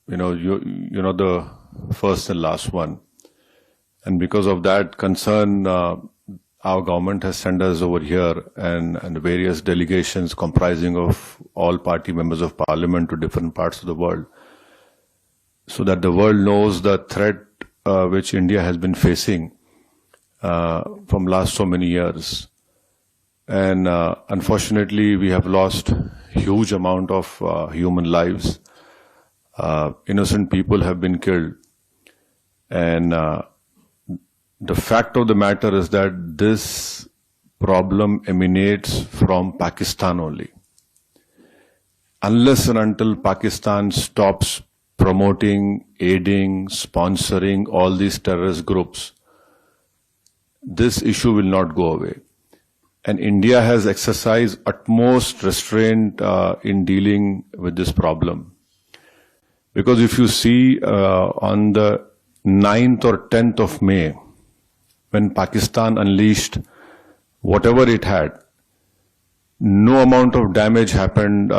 you're not the first and last one. And because of that concern, our government has sent us over here and various delegations comprising of all party members of parliament to different parts of the world, so that the world knows the threat which India has been facing from last so many years. And unfortunately, we have lost huge amount of human lives. Innocent people have been killed. And the fact of the matter is that this problem emanates from Pakistan only. Unless and until Pakistan stops promoting, aiding, sponsoring all these terrorist groups, this issue will not go away. And India has exercised utmost restraint in dealing with this problem. Because if you see on the 9th or 10th of May, when Pakistan unleashed whatever it had, no amount of damage happened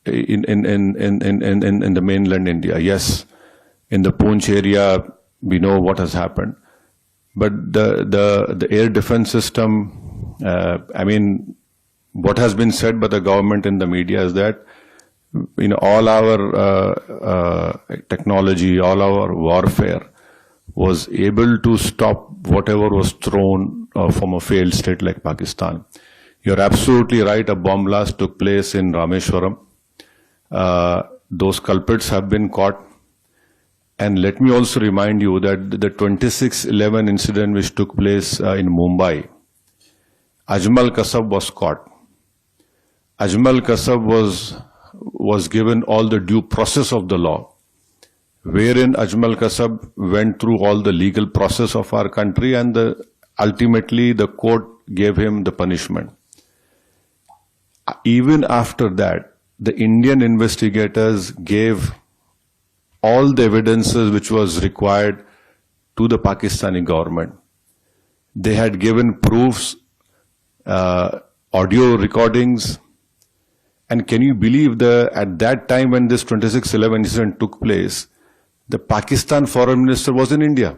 in the mainland India. Yes, in the Poonch area, we know what has happened. But the air defense system, what has been said by the government in the media is that all our technology, all our warfare was able to stop whatever was thrown from a failed state like Pakistan. You're absolutely right, a bomb blast took place in Rameshwaram. Those culprits have been caught. And let me also remind you that the 26/11 incident which took place in Mumbai, Ajmal Kasab was caught. Ajmal Kasab was given all the due process of the law, wherein Ajmal Kasab went through all the legal process of our country, and ultimately the court gave him the punishment. Even after that, the Indian investigators gave all the evidences which was required to the Pakistani government. They had given proofs, audio recordings. And can you believe at that time when this 26/11 incident took place, the Pakistan foreign minister was in India.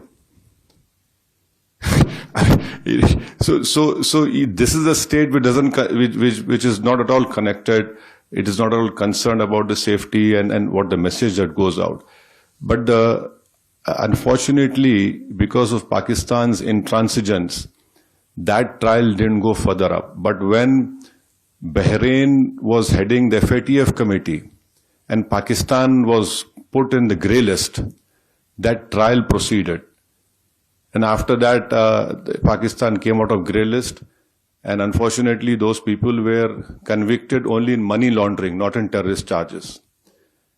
So this is a state which is not at all connected. It is not at all concerned about the safety and what the message that goes out. But unfortunately, because of Pakistan's intransigence, that trial didn't go further up. But when Bahrain was heading the FATF committee and Pakistan was put in the grey list, that trial proceeded. And after that, Pakistan came out of grey list. And unfortunately, those people were convicted only in money laundering, not in terrorist charges.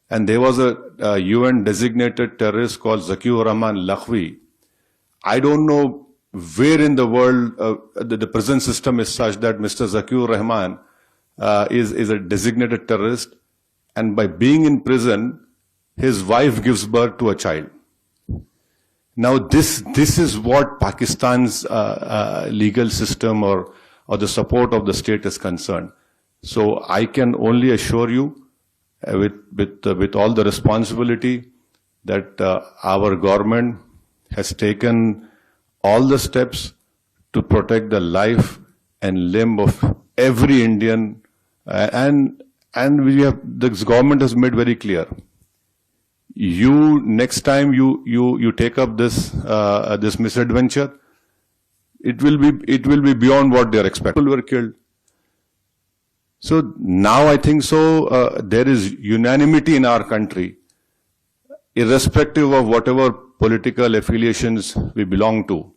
And there was a UN designated terrorist called Zakiur Rahman Lakhvi. I don't know where in the world the prison system is such that Mr. Zakiur Rahman is a designated terrorist, and by being in prison, his wife gives birth to a child. Now this is what Pakistan's legal system or the support of the state is concerned. So I can only assure you, with all the responsibility, that our government has taken all the steps to protect the life and limb of every Indian, and this government has made very clear. Next time you take up this misadventure, it will be beyond what they are expecting. People were killed. So now I think there is unanimity in our country, irrespective of whatever political affiliations we belong to.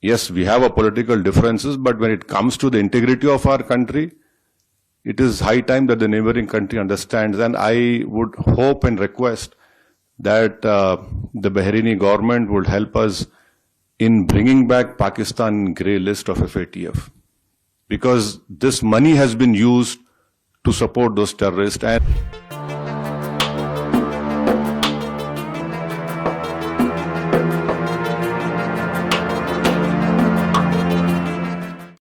Yes, we have political differences, but when it comes to the integrity of our country, it is high time that the neighboring country understands. And I would hope and request that the Bahraini government would help us in bringing back Pakistan grey list of FATF. Because this money has been used to support those terrorists. And